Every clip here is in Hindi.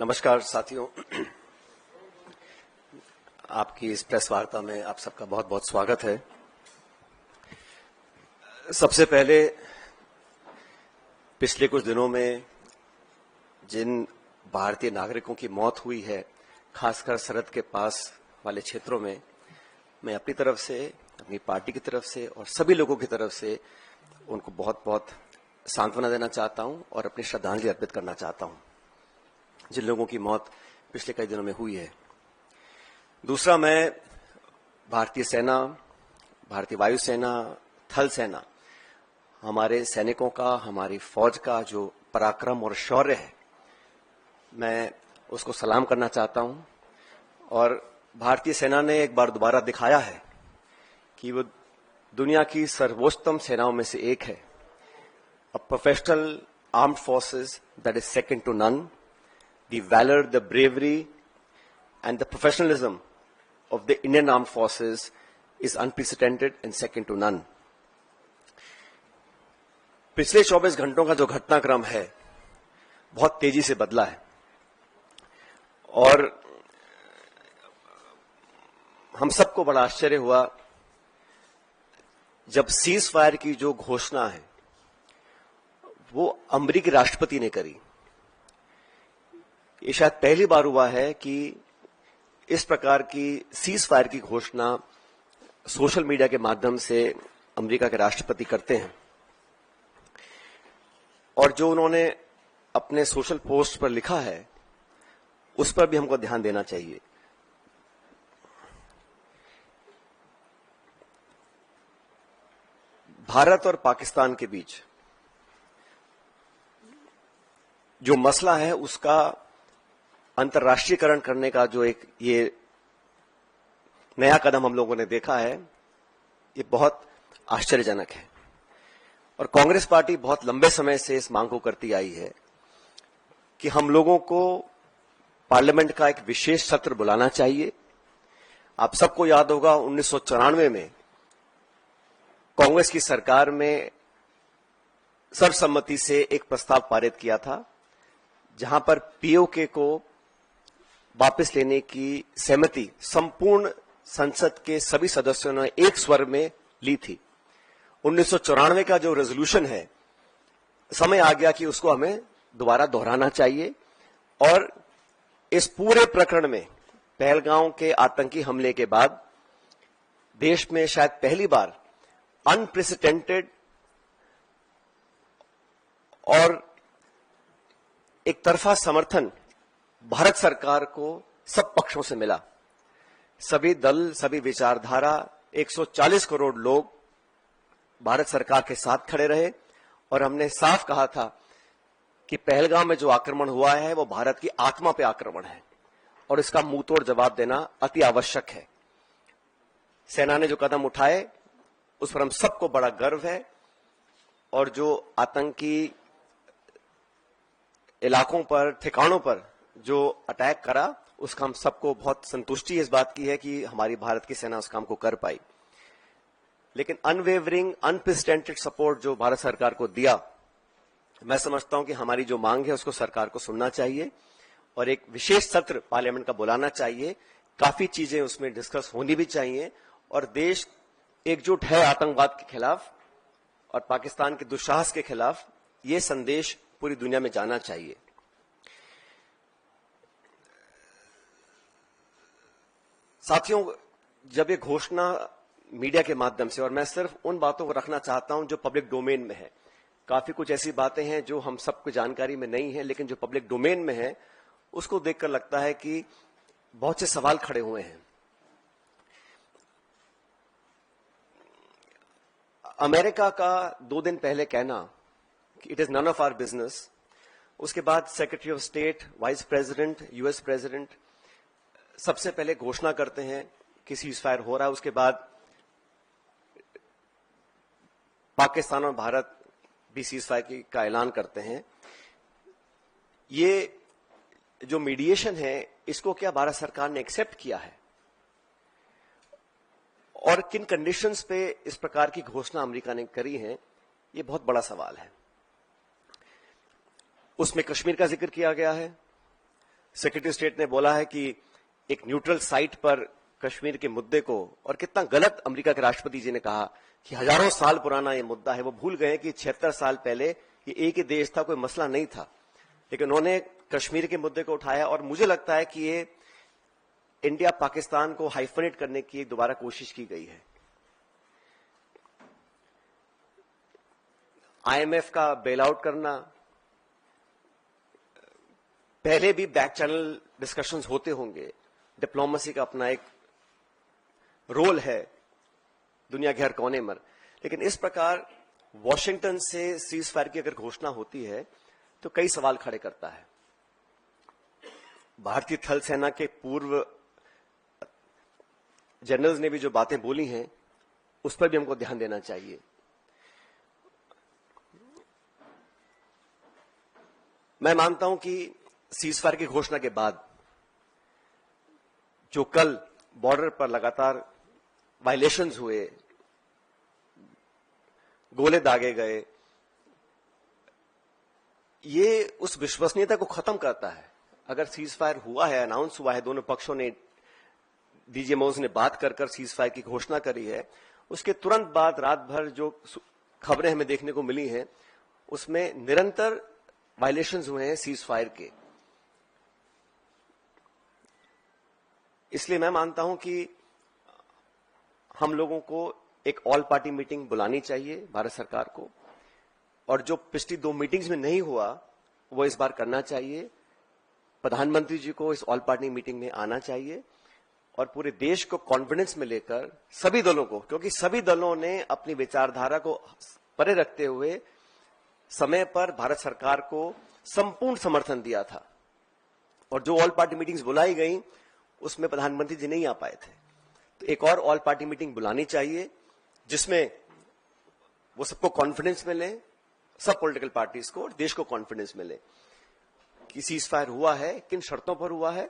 नमस्कार साथियों, आपकी इस प्रेस वार्ता में आप सबका बहुत बहुत स्वागत है। सबसे पहले पिछले कुछ दिनों में जिन भारतीय नागरिकों की मौत हुई है, खासकर सरहद के पास वाले क्षेत्रों में, मैं अपनी तरफ से, अपनी पार्टी की तरफ से और सभी लोगों की तरफ से उनको बहुत बहुत सांत्वना देना चाहता हूं और अपनी श्रद्धांजलि अर्पित करना चाहता हूं जिन लोगों की मौत पिछले कई दिनों में हुई है। दूसरा, मैं भारतीय सेना, भारतीय वायुसेना, थल सेना, हमारे सैनिकों का, हमारी फौज का जो पराक्रम और शौर्य है, मैं उसको सलाम करना चाहता हूं। और भारतीय सेना ने एक बार दोबारा दिखाया है कि वो दुनिया की सर्वोच्चतम सेनाओं में से एक है। A professional armed forces that is second to none. The valor, the bravery, and the professionalism of the Indian Armed Forces is unprecedented and second to none. पिछले 24 घंटों का जो घटनाक्रम है बहुत तेजी से बदला है और हम सबको बड़ा आश्चर्य हुआ जब सीज फायर की जो घोषणा है वो अमेरिकी राष्ट्रपति ने करी। ये शायद पहली बार हुआ है कि इस प्रकार की सीज फायर की घोषणा सोशल मीडिया के माध्यम से अमेरिका के राष्ट्रपति करते हैं। और जो उन्होंने अपने सोशल पोस्ट पर लिखा है उस पर भी हमको ध्यान देना चाहिए। भारत और पाकिस्तान के बीच जो मसला है उसका अंतर्राष्ट्रीयकरण करने का जो एक ये नया कदम हम लोगों ने देखा है, ये बहुत आश्चर्यजनक है। और कांग्रेस पार्टी बहुत लंबे समय से इस मांग को करती आई है कि हम लोगों को पार्लियामेंट का एक विशेष सत्र बुलाना चाहिए। आप सबको याद होगा 1994 में कांग्रेस की सरकार में सर्वसम्मति से एक प्रस्ताव पारित किया था जहां पर पीओके को वापस लेने की सहमति संपूर्ण संसद के सभी सदस्यों ने एक स्वर में ली थी। 1994 का जो रेजोल्यूशन है, समय आ गया कि उसको हमें दोबारा दोहराना चाहिए। और इस पूरे प्रकरण में पहलगांव के आतंकी हमले के बाद देश में शायद पहली बार अनप्रेसिडेंटेड और एक तरफा समर्थन भारत सरकार को सब पक्षों से मिला। सभी दल, सभी विचारधारा, 140 करोड़ लोग भारत सरकार के साथ खड़े रहे और हमने साफ कहा था कि पहलगाम में जो आक्रमण हुआ है वो भारत की आत्मा पे आक्रमण है और इसका मुंहतोड़ जवाब देना अति आवश्यक है। सेना ने जो कदम उठाए उस पर हम सबको बड़ा गर्व है और जो आतंकी इलाकों पर, ठिकानों पर जो अटैक करा उसका हम सबको बहुत संतुष्टि इस बात की है कि हमारी भारत की सेना उस काम को कर पाई। लेकिन अनवेवरिंग, अनप्रेसिडेंटेड सपोर्ट जो भारत सरकार को दिया, मैं समझता हूं कि हमारी जो मांग है उसको सरकार को सुनना चाहिए और एक विशेष सत्र पार्लियामेंट का बुलाना चाहिए। काफी चीजें उसमें डिस्कस होनी भी चाहिए और देश एकजुट है आतंकवाद के खिलाफ और पाकिस्तान के दुस्साहस के खिलाफ। ये संदेश पूरी दुनिया में जाना चाहिए। साथियों, जब ये घोषणा मीडिया के माध्यम से, और मैं सिर्फ उन बातों को रखना चाहता हूं जो पब्लिक डोमेन में है, काफी कुछ ऐसी बातें हैं जो हम सबको जानकारी में नहीं है, लेकिन जो पब्लिक डोमेन में है उसको देखकर लगता है कि बहुत से सवाल खड़े हुए हैं। अमेरिका का 2 दिन पहले कहना कि it is none of our business, उसके बाद secretary of state, vice president, US president सबसे पहले घोषणा करते हैं कि सीज फायर हो रहा है, उसके बाद पाकिस्तान और भारत भी सीज फायर का ऐलान करते हैं। ये जो मीडिएशन है इसको क्या भारत सरकार ने एक्सेप्ट किया है और किन कंडीशंस पे इस प्रकार की घोषणा अमेरिका ने करी है, ये बहुत बड़ा सवाल है। उसमें कश्मीर का जिक्र किया गया है, सेक्रेटरी स्टेट ने बोला है कि एक न्यूट्रल साइट पर कश्मीर के मुद्दे को, और कितना गलत अमेरिका के राष्ट्रपति जी ने कहा कि हजारों साल पुराना ये मुद्दा है। वो भूल गए कि 76 साल पहले ये एक ही देश था, कोई मसला नहीं था, लेकिन उन्होंने कश्मीर के मुद्दे को उठाया। और मुझे लगता है कि ये इंडिया पाकिस्तान को हाइफनेट करने की दोबारा कोशिश की गई है। आईएमएफ का बेल आउट करना, पहले भी बैक चैनल डिस्कशंस होते होंगे, डिप्लोमेसी का अपना एक रोल है दुनिया के हर कोने में, लेकिन इस प्रकार वॉशिंगटन से सीज फायर की अगर घोषणा होती है तो कई सवाल खड़े करता है। भारतीय थल सेना के पूर्व जनरल्स ने भी जो बातें बोली हैं उस पर भी हमको ध्यान देना चाहिए। मैं मानता हूं कि सीज फायर की घोषणा के बाद जो कल बॉर्डर पर लगातार वायलेशंस हुए, गोले दागे गए, ये उस विश्वसनीयता को खत्म करता है। अगर सीज फायर हुआ है, अनाउंस हुआ है, दोनों पक्षों ने, डीजीएमओज ने बात कर सीज फायर की घोषणा करी है, उसके तुरंत बाद रात भर जो खबरें हमें देखने को मिली हैं उसमें निरंतर वायलेशंस हुए हैं सीज फायर के। इसलिए मैं मानता हूं कि हम लोगों को एक ऑल पार्टी मीटिंग बुलानी चाहिए भारत सरकार को, और जो पिछली 2 मीटिंग्स में नहीं हुआ वो इस बार करना चाहिए। प्रधानमंत्री जी को इस ऑल पार्टी मीटिंग में आना चाहिए और पूरे देश को कॉन्फिडेंस में लेकर सभी दलों को, क्योंकि सभी दलों ने अपनी विचारधारा को परे रखते हुए समय पर भारत सरकार को संपूर्ण समर्थन दिया था, और जो ऑल पार्टी मीटिंग्स बुलाई गई उसमें प्रधानमंत्री जी नहीं आ पाए थे। तो एक और ऑल पार्टी मीटिंग बुलानी चाहिए जिसमें वो सबको कॉन्फिडेंस मिले, सब पॉलिटिकल पार्टीज को, देश को कॉन्फिडेंस मिले कि सीज फायर हुआ है, किन शर्तों पर हुआ है,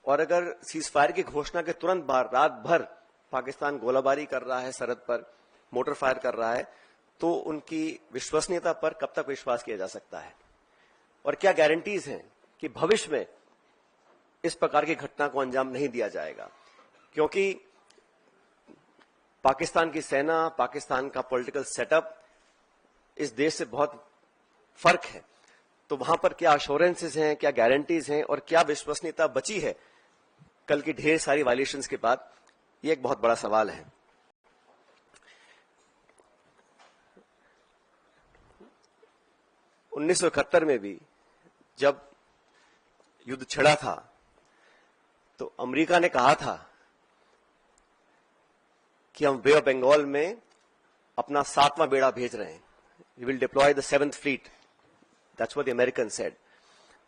और अगर सीज फायर की घोषणा के तुरंत बाद रात भर पाकिस्तान गोलाबारी कर रहा है, सरहद पर मोटर फायर कर रहा है, तो उनकी विश्वसनीयता पर कब तक विश्वास किया जा सकता है, और क्या गारंटीज हैं कि भविष्य में इस प्रकार की घटना को अंजाम नहीं दिया जाएगा। क्योंकि पाकिस्तान की सेना, पाकिस्तान का पॉलिटिकल सेटअप इस देश से बहुत फर्क है, तो वहां पर क्या अश्योरेंसेस हैं, क्या गारंटीज हैं, और क्या विश्वसनीयता बची है कल की ढेर सारी वायलेशंस के बाद, ये एक बहुत बड़ा सवाल है। उन्नीस सौ 71 में भी जब युद्ध छिड़ा था तो अमेरिका ने कहा था कि हम बे ऑफ बंगाल में अपना 7वां बेड़ा भेज रहे हैं, we will deploy the 7th fleet. That's what the Americans said.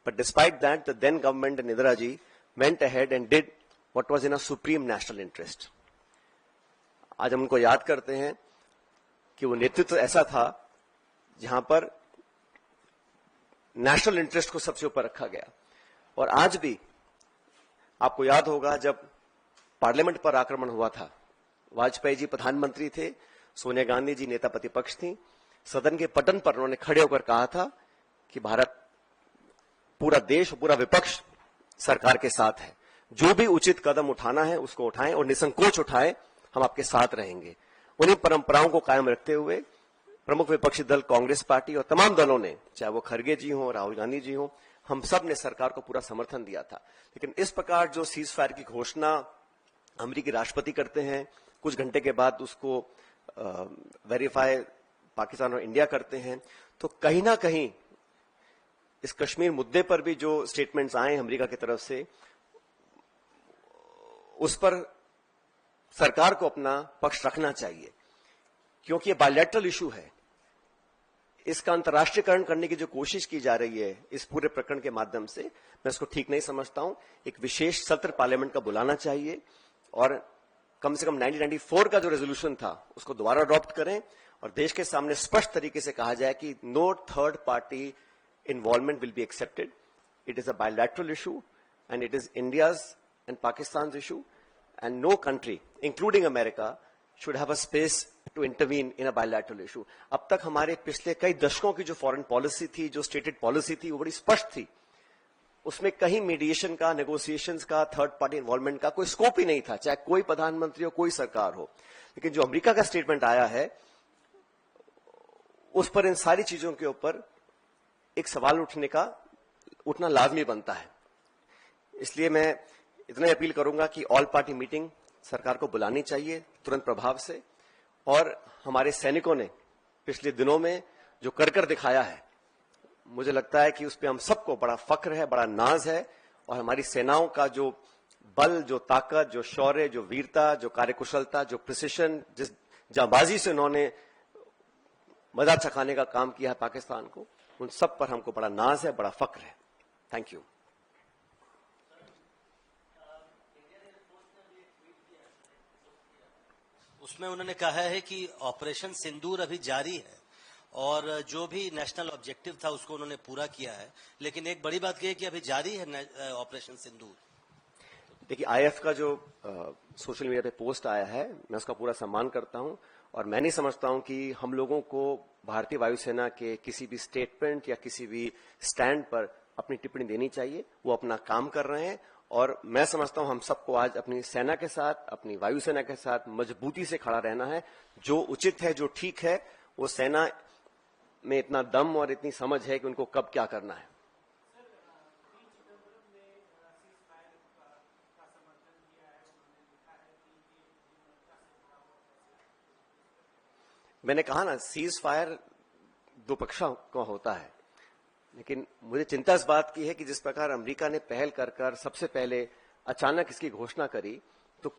But despite that, the then government and Indira ji went ahead and did what was in a supreme national interest. आज हम उनको याद करते हैं कि वो नेतृत्व ऐसा था जहां पर नेशनल इंटरेस्ट को सबसे ऊपर रखा गया। और आज भी आपको याद होगा जब पार्लियामेंट पर आक्रमण हुआ था, वाजपेयी जी प्रधानमंत्री थे, सोनिया गांधी जी नेता प्रतिपक्ष थी, सदन के पटन पर उन्होंने खड़े होकर कहा था कि भारत, पूरा देश, पूरा विपक्ष सरकार के साथ है, जो भी उचित कदम उठाना है उसको उठाएं और निसंकोच उठाएं, हम आपके साथ रहेंगे। उन्हीं परंपराओं को कायम रखते हुए प्रमुख विपक्षी दल कांग्रेस पार्टी और तमाम दलों ने, चाहे वो खरगे जी हो, राहुल गांधी जी हो, हम सब ने सरकार को पूरा समर्थन दिया था। लेकिन इस प्रकार जो सीज फायर की घोषणा अमेरिकी राष्ट्रपति करते हैं, कुछ घंटे के बाद उसको वेरीफाई पाकिस्तान और इंडिया करते हैं, तो कहीं ना कहीं इस कश्मीर मुद्दे पर भी जो स्टेटमेंट्स आए अमेरिका की तरफ से, उस पर सरकार को अपना पक्ष रखना चाहिए, क्योंकि ये बायलैटरल इशू है। इसका अंतर्राष्ट्रीयकरण करने की जो कोशिश की जा रही है इस पूरे प्रकरण के माध्यम से, मैं इसको ठीक नहीं समझता हूं। एक विशेष सत्र पार्लियामेंट का बुलाना चाहिए और कम से कम 1994 का जो रेजोल्यूशन था उसको दोबारा अडॉप्ट करें और देश के सामने स्पष्ट तरीके से कहा जाए कि no third party involvement will be accepted, it is a bilateral issue and it is India's and Pakistan issue and no country including America should have a space to intervene in a bilateral issue. अब तक हमारे पिछले कई दशकों की जो फॉरेन पॉलिसी थी, जो स्टेटेड पॉलिसी थी, वो बड़ी स्पष्ट थी। उसमें कहीं मीडिएशन का, नेगोशिएशंस का, थर्ड पार्टी इन्वॉल्वमेंट का कोई स्कोप ही नहीं था, चाहे कोई प्रधानमंत्री हो, कोई सरकार हो। लेकिन जो अमेरिका का स्टेटमेंट आया है, उस पर इन सारी चीजों के ऊपर एक सवाल उठना लाजमी बनता है। इसलिए मैं इतना अपील करूंगा कि ऑल पार्टी मीटिंग सरकार को बुलानी चाहिए तुरंत प्रभाव से। और हमारे सैनिकों ने पिछले दिनों में जो कर दिखाया है, मुझे लगता है कि उस पर हम सबको बड़ा फख्र है, बड़ा नाज है। और हमारी सेनाओं का जो बल, जो ताकत, जो शौर्य, जो वीरता, जो कार्यकुशलता, जो प्रिसिशन, जिस जांबाजी से उन्होंने मजा चखाने का काम किया है पाकिस्तान को, उन सब पर हमको बड़ा नाज है, बड़ा फख्र है। Thank you. उसमें उन्होंने कहा है कि ऑपरेशन सिंदूर अभी जारी है और जो भी नेशनल ऑब्जेक्टिव था उसको उन्होंने पूरा किया है, लेकिन एक बड़ी बात यह है कि अभी जारी है ऑपरेशन सिंदूर। देखिए, आईएफ का जो सोशल मीडिया पे पोस्ट आया है, मैं उसका पूरा सम्मान करता हूं और मैं नहीं समझता हूं कि हम लोगों को भारतीय वायुसेना के किसी भी स्टेटमेंट या किसी भी स्टैंड पर अपनी टिप्पणी देनी चाहिए। वो अपना काम कर रहे हैं और मैं समझता हूं हम सबको आज अपनी सेना के साथ, अपनी वायुसेना के साथ मजबूती से खड़ा रहना है। जो उचित है, जो ठीक है, वो सेना में इतना दम और इतनी समझ है कि उनको कब क्या करना है। मैंने कहा ना, सीज फायर दो पक्षों का होता है, लेकिन मुझे चिंता इस बात की है कि जिस प्रकार अमेरिका ने पहल कर सबसे पहले अचानक इसकी घोषणा करी, तो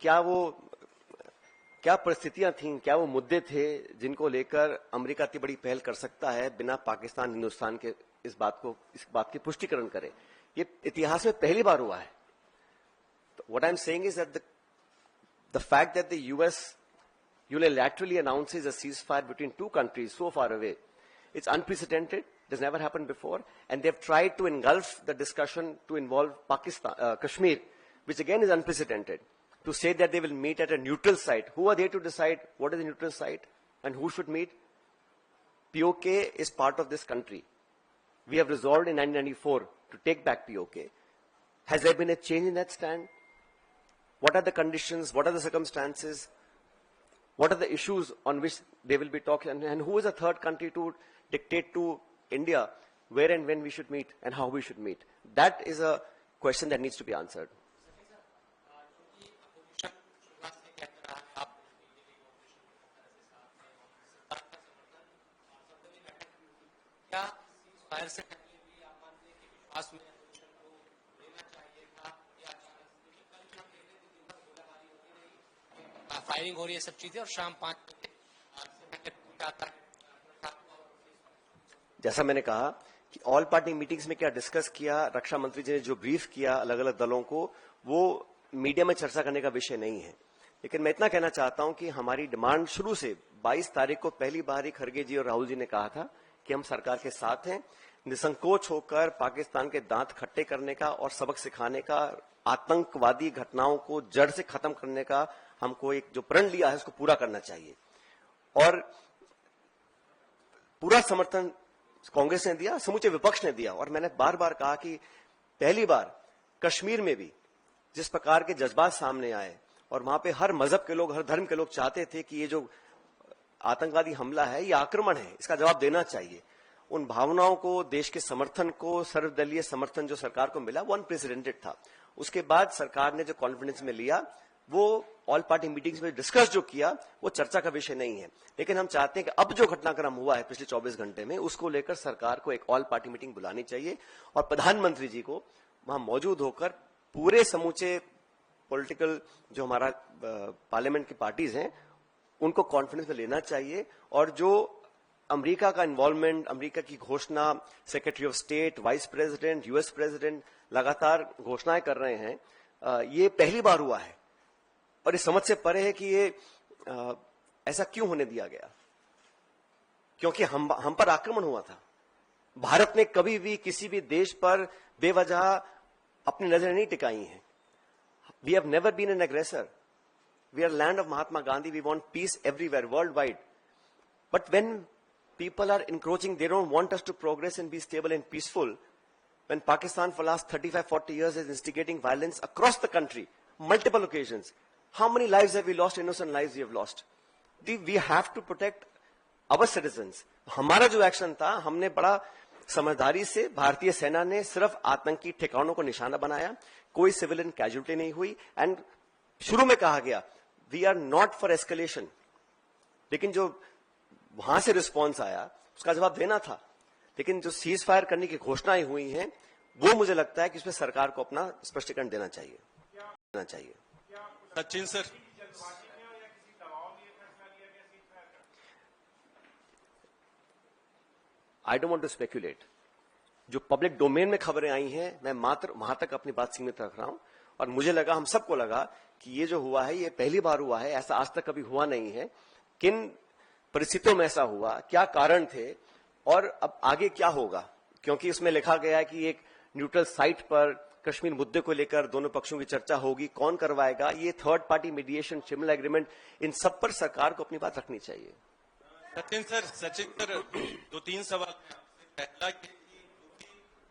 क्या परिस्थितियां थीं, क्या वो मुद्दे थे जिनको लेकर अमेरिका इतनी बड़ी पहल कर सकता है बिना पाकिस्तान, हिंदुस्तान के इस बात की पुष्टिकरण करे। ये इतिहास में पहली बार हुआ है। What I am saying is that the fact that the US unilaterally announces a ceasefire between two countries so far away, it's unprecedented. It has never happened before, and they've tried to engulf the discussion to involve Kashmir, which again is unprecedented. To say that they will meet at a neutral site. Who are they to decide what is the neutral site and who should meet? POK is part of this country. We have resolved in 1994 to take back POK. Has there been a change in that stand? What are the conditions? What are the circumstances? What are the issues on which they will be talking? And who is a third country to dictate to India where and when we should meet and how we should meet? That is a question that needs to be answered. Firing हो रही है, सब चीजें, और शाम 5 जैसा मैंने कहा कि ऑल पार्टी मीटिंग्स में क्या डिस्कस किया, रक्षा मंत्री जी ने जो ब्रीफ किया अलग अलग दलों को, वो मीडिया में चर्चा करने का विषय नहीं है। लेकिन मैं इतना कहना चाहता हूं कि हमारी डिमांड शुरू से 22 तारीख को पहली बार ही खड़गे जी और राहुल जी ने कहा था कि हम सरकार के साथ हैं, निसंकोच होकर पाकिस्तान के दांत खट्टे करने का और सबक सिखाने का, आतंकवादी घटनाओं को जड़ से खत्म करने का हमको एक जो प्रण लिया है उसको पूरा करना चाहिए। और पूरा समर्थन कांग्रेस ने दिया, समूचे विपक्ष ने दिया। और मैंने बार बार कहा कि पहली बार कश्मीर में भी जिस प्रकार के जज्बात सामने आए और वहां पे हर मजहब के लोग, हर धर्म के लोग चाहते थे कि ये जो आतंकवादी हमला है, ये आक्रमण है, इसका जवाब देना चाहिए। उन भावनाओं को, देश के समर्थन को, सर्वदलीय समर्थन जो सरकार को मिला, वो अनप्रेसिडेंटेड था। उसके बाद सरकार ने जो कॉन्फिडेंस में लिया, वो ऑल पार्टी मीटिंग्स में डिस्कस जो किया, वो चर्चा का विषय नहीं है। लेकिन हम चाहते हैं कि अब जो घटनाक्रम हुआ है पिछले 24 घंटे में, उसको लेकर सरकार को एक ऑल पार्टी मीटिंग बुलानी चाहिए और प्रधानमंत्री जी को वहां मौजूद होकर पूरे समूचे पॉलिटिकल जो हमारा पार्लियामेंट की पार्टीज हैं, उनको कॉन्फ्रेंस में लेना चाहिए। और जो अमेरिका का इन्वॉल्वमेंट, अमेरिका की घोषणा, secretary of state, vice president, US president लगातार घोषणाएं कर रहे हैं, ये पहली बार हुआ है। और इस समझ से परे है कि ये ऐसा क्यों होने दिया गया, क्योंकि हम पर आक्रमण हुआ था। भारत ने कभी भी किसी भी देश पर बेवजह अपनी नजरें नहीं टिकाई हैं। We have never been an aggressor. We are land of Mahatma Gandhi. We want peace everywhere, worldwide. But when people are encroaching, they don't want us to progress and be stable and peaceful, when Pakistan for last 35-40 years is instigating violence across the country, multiple occasions, how many lives have we lost? Innocent lives we have lost. We have to protect our citizens. हमारा जो एक्शन था, हमने बड़ा समझदारी से, भारतीय सेना ने सिर्फ आतंकी ठिकानों को निशाना बनाया, कोई सिविलियन कैजुअल्टी नहीं हुई, एंड शुरू में कहा गया we are not for escalation, लेकिन जो वहां से रिस्पॉन्स आया उसका जवाब देना था। लेकिन जो सीज फायर करने की घोषणाएं हुई हैं, वो मुझे लगता है कि इसमें सरकार को अपना स्पष्टीकरण देना चाहिए। Sachin sir, I don't want to speculate. जो पब्लिक डोमेन में खबरें आई हैं, मैं मात्र वहां तक अपनी बात सीमित रख रहा हूं, और मुझे लगा, हम सबको लगा कि ये जो हुआ है ये पहली बार हुआ है, ऐसा आज तक कभी हुआ नहीं है। किन परिस्थितियों में ऐसा हुआ, क्या कारण थे, और अब आगे क्या होगा, क्योंकि इसमें लिखा गया है कि एक न्यूट्रल साइट पर कश्मीर मुद्दे को लेकर दोनों पक्षों की चर्चा होगी, कौन करवाएगा, ये third party mediation, Shimla agreement, इन सब पर सरकार को अपनी बात रखनी चाहिए। सचिन सर 2-3 सवाल। पहला ये कि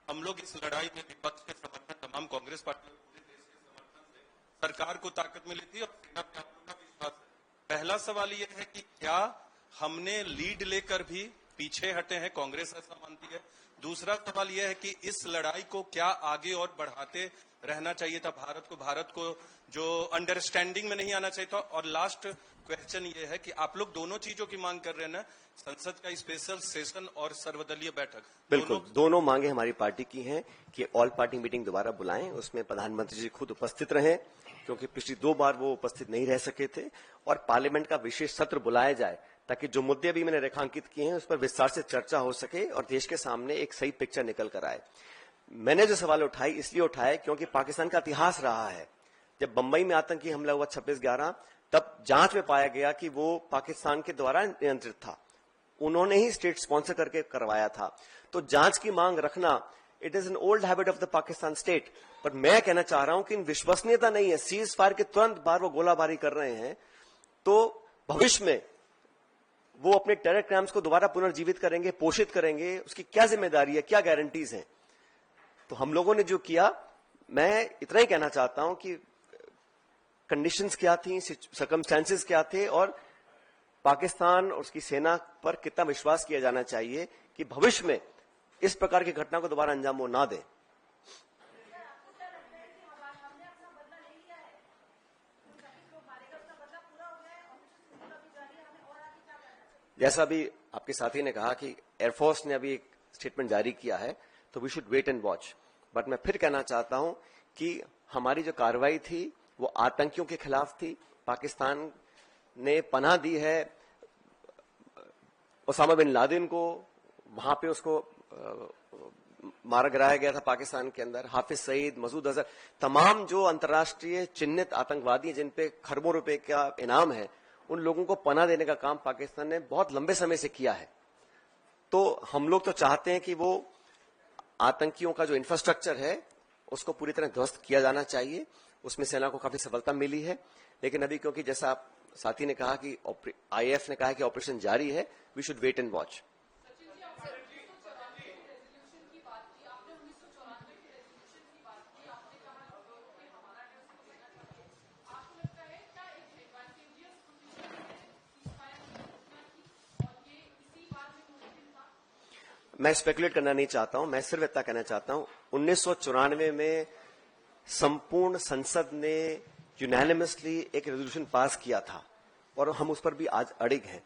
हम लोग इस लड़ाई में विपक्ष के समर्थन, तमाम कांग्रेस पार्टी पूरे देश के समर्थन से सरकार को ताकत मिली थी और सेना पे आप लोग का विश्वास है। पहला सवाल ये है कि क्या हमने लीड लेकर भी पीछे हटे हैं, कांग्रेस ऐसा मानती है? दूसरा सवाल यह है कि इस लड़ाई को क्या आगे और बढ़ाते रहना चाहिए था भारत को जो अंडरस्टैंडिंग में नहीं आना चाहिए था? और लास्ट क्वेश्चन ये है कि आप लोग दोनों चीजों की मांग कर रहे हैं ना, संसद का स्पेशल सेशन और सर्वदलीय बैठक। बिल्कुल, दोनों मांगे हमारी पार्टी की हैं कि ऑल पार्टी मीटिंग दोबारा बुलाएं, उसमें प्रधानमंत्री जी खुद उपस्थित रहें, क्योंकि पिछली 2 बार वो उपस्थित नहीं रह सके थे, और पार्लियामेंट का विशेष सत्र बुलाया जाए, ताकि जो मुद्दे भी मैंने रेखांकित किए हैं उस पर विस्तार से चर्चा हो सके और देश के सामने एक सही पिक्चर निकल कर आए। मैंने जो सवाल उठाई इसलिए उठाए क्योंकि पाकिस्तान का इतिहास रहा है। जब बंबई में आतंकी हमला हुआ 26/11, तब जांच में पाया गया कि वो पाकिस्तान के द्वारा नियंत्रित था, उन्होंने ही स्टेट स्पॉन्सर करके करवाया था। तो जांच की मांग रखना, it is an old habit of the Pakistan state. पर मैं कहना चाह रहा हूं कि इन विश्वसनीयता नहीं है। सीज फायर के तुरंत बाद वो गोलाबारी कर रहे हैं, तो भविष्य में वो अपने टेरर क्राइम्स को दोबारा पुनर्जीवित करेंगे, पोषित करेंगे, उसकी क्या जिम्मेदारी है, क्या गारंटीज हैं? तो हम लोगों ने जो किया, मैं इतना ही कहना चाहता हूं कि कंडीशंस क्या थी, सर्कमस्टेंसेस क्या थे, और पाकिस्तान और उसकी सेना पर कितना विश्वास किया जाना चाहिए कि भविष्य में इस प्रकार की घटना को दोबारा अंजाम वो ना दे। जैसा अभी आपके साथी ने कहा कि एयरफोर्स ने अभी एक स्टेटमेंट जारी किया है, तो we should wait and watch. But मैं फिर कहना चाहता हूं कि हमारी जो कार्रवाई थी वो आतंकियों के खिलाफ थी। पाकिस्तान ने पनाह दी है ओसामा बिन लादेन को, वहां पे उसको मारा गिराया गया था पाकिस्तान के अंदर। हाफिज सईद, मसूद अजहर, तमाम जो अंतर्राष्ट्रीय चिन्हित आतंकवादी जिन पे खरबों रुपए का इनाम है, उन लोगों को पनाह देने का काम पाकिस्तान ने बहुत लंबे समय से किया है। तो हम लोग तो चाहते हैं कि वो आतंकियों का जो इंफ्रास्ट्रक्चर है उसको पूरी तरह ध्वस्त किया जाना चाहिए। उसमें सेना को काफी सफलता मिली है, लेकिन अभी क्योंकि जैसा आप साथी ने कहा कि आईएएफ ने कहा कि ऑपरेशन जारी है, we should wait and watch. मैं स्पेकुलेट करना नहीं चाहता हूं, मैं सिर्फ इतना कहना चाहता हूं 1994 में संपूर्ण संसद ने यूनानिमसली एक रेजोल्यूशन पास किया था और हम उस पर भी आज अड़िग हैं।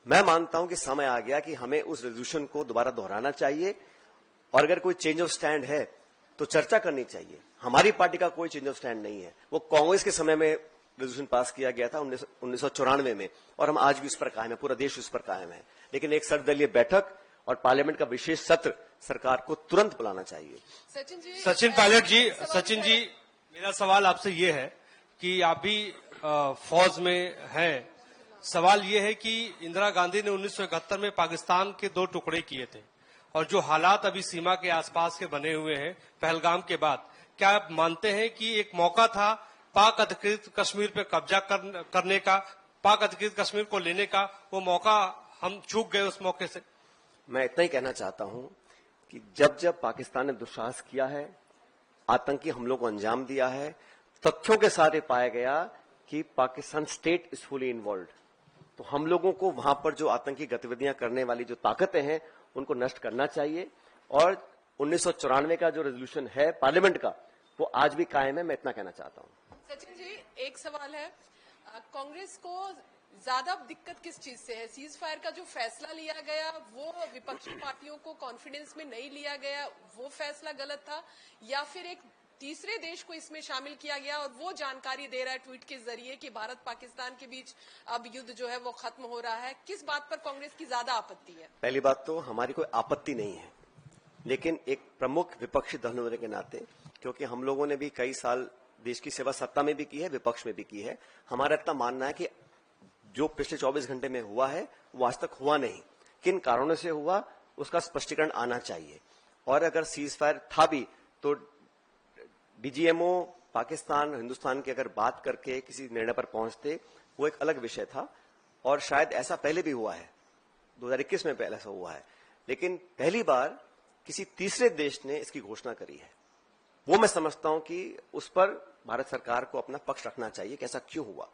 मैं मानता हूं कि समय आ गया कि हमें उस रेजोल्यूशन को दोबारा दोहराना चाहिए, और अगर कोई चेंज ऑफ स्टैंड है तो चर्चा करनी चाहिए। हमारी पार्टी का कोई चेंज ऑफ स्टैंड नहीं है, वो कांग्रेस के समय में रेजोल्यूशन पास किया गया था 1994 में, और हम आज भी उस पर कायम है, पूरा देश उस पर कायम है। लेकिन एक सर्वदलीय बैठक और पार्लियामेंट का विशेष सत्र सरकार को तुरंत बुलाना चाहिए। सचिन पायलट जी, सचिन जी, मेरा सवाल आपसे ये है कि आप भी फौज में हैं। सवाल ये है कि इंदिरा गांधी ने 1971 में पाकिस्तान के 2 टुकड़े किए थे, और जो हालात अभी सीमा के आसपास के बने हुए हैं पहलगाम के बाद, क्या आप मानते हैं कि एक मौका था पाक अधिकृत कश्मीर पे कब्जा करने का, पाक अधिकृत कश्मीर को लेने का, वो मौका हम चूक गए उस मौके से? मैं इतना ही कहना चाहता हूं कि जब जब पाकिस्तान ने दुस्साहस किया है, आतंकी हमलों को अंजाम दिया है, तथ्यों के साथ ये पाया गया कि Pakistan state is fully involve, तो हम लोगों को वहां पर जो आतंकी गतिविधियां करने वाली जो ताकतें हैं उनको नष्ट करना चाहिए। और 1994 का जो रेजोल्यूशन है पार्लियामेंट का, वो आज भी कायम है। मैं इतना कहना चाहता हूं। सचिन जी, एक सवाल है, कांग्रेस को ज्यादा दिक्कत किस चीज से है? सीज फायर का जो फैसला लिया गया वो विपक्षी पार्टियों को कॉन्फिडेंस में नहीं लिया गया, वो फैसला गलत था, या फिर एक तीसरे देश को इसमें शामिल किया गया और वो जानकारी दे रहा है ट्वीट के जरिए कि भारत पाकिस्तान के बीच अब युद्ध जो है वो खत्म हो रहा है? किस बात पर कांग्रेस की ज्यादा आपत्ति है? पहली बात तो हमारी कोई आपत्ति नहीं है, लेकिन एक प्रमुख विपक्षी दल होने के नाते, क्योंकि हम लोगों ने भी कई साल देश की सेवा सत्ता में भी की है, विपक्ष में भी की है, हमारा इतना मानना है कि जो पिछले 24 घंटे में हुआ है वो आज तक हुआ नहीं। किन कारणों से हुआ उसका स्पष्टीकरण आना चाहिए। और अगर सीज फायर था भी तो डीजीएमओ पाकिस्तान हिंदुस्तान की अगर बात करके किसी निर्णय पर पहुंचते, वो एक अलग विषय था। और शायद ऐसा पहले भी हुआ है, 2021 में पहले ऐसा हुआ है, लेकिन पहली बार किसी तीसरे देश ने इसकी घोषणा करी है। वो मैं समझता हूं कि उस पर भारत सरकार को अपना पक्ष रखना चाहिए कि ऐसा क्यों हुआ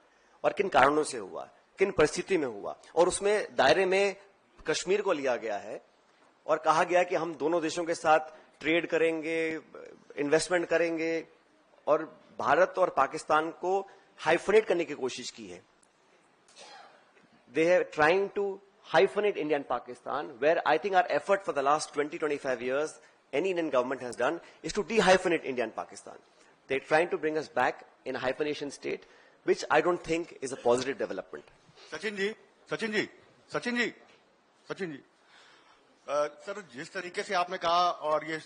और किन कारणों से हुआ, किन परिस्थिति में हुआ। और उसमें दायरे में कश्मीर को लिया गया है और कहा गया कि हम दोनों देशों के साथ ट्रेड करेंगे, इन्वेस्टमेंट करेंगे, और भारत और पाकिस्तान को हाइफनेट करने की कोशिश की है। They have trying to hyphenate India and Pakistan, where I think our effort for the last 20-25 years, any Indian government has done, is to de-hyphenate India and Pakistan. They're trying to bring us back in a hyphenation state, which I don't think is a positive development. Sachin ji, sir जिस तरीके से आपने कहा, और ये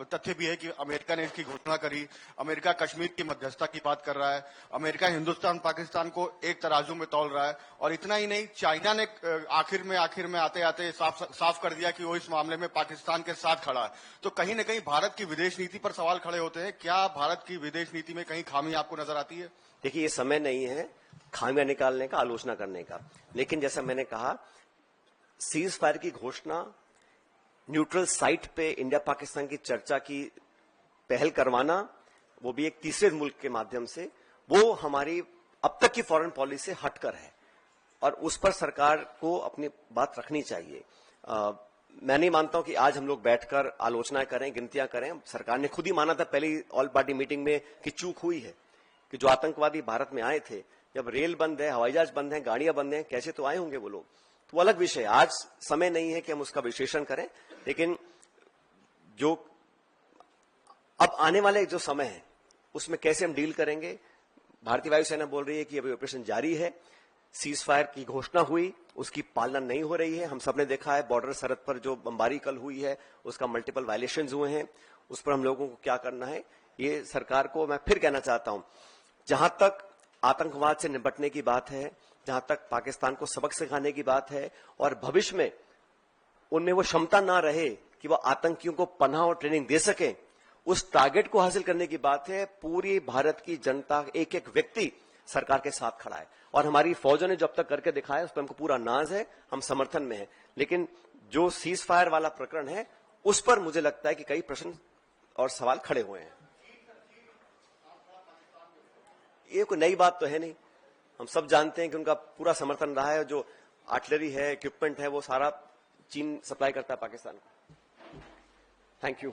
तथ्य भी है कि अमेरिका ने इसकी घोषणा करी, अमेरिका कश्मीर की मध्यस्थता की बात कर रहा है, अमेरिका हिंदुस्तान पाकिस्तान को एक तराजू में तौल रहा है, और इतना ही नहीं, चाइना ने आखिर में आते आते साफ कर दिया कि वो इस मामले में पाकिस्तान के साथ खड़ा है। तो कहीं न कहीं भारत की विदेश नीति पर सवाल खड़े होते हैं। क्या भारत की विदेश नीति में कहीं खामी आपको नजर आती है? देखिए, ये समय नहीं है खामियां निकालने का, आलोचना करने का, लेकिन जैसा मैंने कहा, सीज फायर की घोषणा, न्यूट्रल साइट पे इंडिया पाकिस्तान की चर्चा की पहल करवाना, वो भी एक तीसरे मुल्क के माध्यम से, वो हमारी अब तक की फॉरेन पॉलिसी से हटकर है और उस पर सरकार को अपनी बात रखनी चाहिए। मैं नहीं मानता हूं कि आज हम लोग बैठकर आलोचना करें, गिनतियां करें। सरकार ने खुद ही माना था पहली ऑल पार्टी मीटिंग में कि चूक हुई है, कि जो आतंकवादी भारत में आए थे, जब रेल बंद है, हवाई जहाज बंद है, गाड़ियां बंद हैं, कैसे तो आए होंगे वो लोग, तो वो अलग विषय है। आज समय नहीं है कि हम उसका विश्लेषण करें, लेकिन जो अब आने वाले जो समय है उसमें कैसे हम डील करेंगे। भारतीय वायुसेना बोल रही है कि अभी ऑपरेशन जारी है, सीज फायर की घोषणा हुई, उसकी पालना नहीं हो रही है। हम सबने देखा है बॉर्डर सरहद पर जो बमबारी कल हुई है, उसका मल्टीपल वायलेशंस हुए हैं, उस पर हम लोगों को क्या करना है, ये सरकार को मैं फिर कहना चाहता हूं। जहां तक आतंकवाद से निपटने की बात है, जहां तक पाकिस्तान को सबक सिखाने की बात है, और भविष्य में उनमें वो क्षमता ना रहे कि वो आतंकियों को पनाह और ट्रेनिंग दे सके, उस टारगेट को हासिल करने की बात है। पूरी भारत की जनता, एक एक व्यक्ति सरकार के साथ खड़ा है, और हमारी फौजों ने जो अब तक करके दिखाया उस पर हमको पूरा नाज है, हम समर्थन में है। लेकिन जो सीज फायर वाला प्रकरण है, उस पर मुझे लगता है कि कई प्रश्न और सवाल खड़े हुए हैं। ये कोई नई बात तो है नहीं, हम सब जानते हैं कि उनका पूरा समर्थन रहा है। जो आर्टिलरी है, इक्विपमेंट है, वो सारा चीन सप्लाई करता है पाकिस्तान को। Thank you.